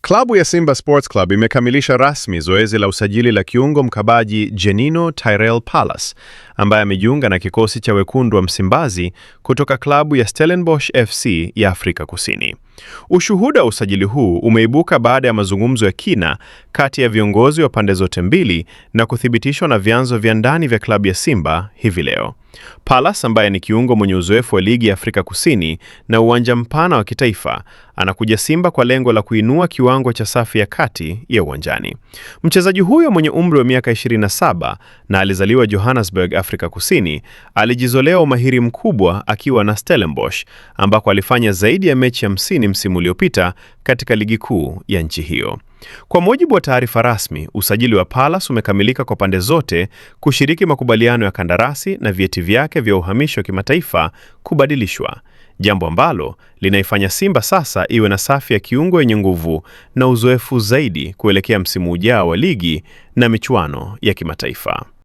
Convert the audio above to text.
Klabu ya Simba Sports Club imekamilisha rasmi zoezi la usajili la kiungo mkabaji Djenino Tyrell Pallas ambaye amejiunga na kikosi cha wekundu wa Msimbazi kutoka klabu ya Stellenbosch FC ya Afrika Kusini. Ushuhuda wa usajili huu umeibuka baada ya mazungumzo ya kina kati ya viongozi wa pande zote mbili na kuthibitishwa na vyanzo vya ndani vya klabu ya Simba hivi leo. Pallas ambaye ni kiungo mwenye uzoefu wa ligi ya Afrika Kusini na uwanja mpana wa kitaifa, anakuja Simba kwa lengo la kuinua kiwango cha safu ya kati ya uwanjani. Mchezaji huyo mwenye umri wa miaka 27 na alizaliwa Johannesburg, Afrika Kusini, alijizolea umahiri mkubwa akiwa na Stellenbosch ambako alifanya zaidi ya mechi 50 msimu uliopita katika ligi kuu ya nchi hiyo. Kwa mujibu wa taarifa rasmi, usajili wa Pallas umekamilika kwa pande zote kushiriki makubaliano ya kandarasi na vyeti vyake vya uhamisho wa kimataifa kubadilishwa, jambo ambalo linaifanya Simba sasa iwe na safu ya kiungo yenye nguvu na uzoefu zaidi kuelekea msimu ujao wa ligi na michuano ya kimataifa.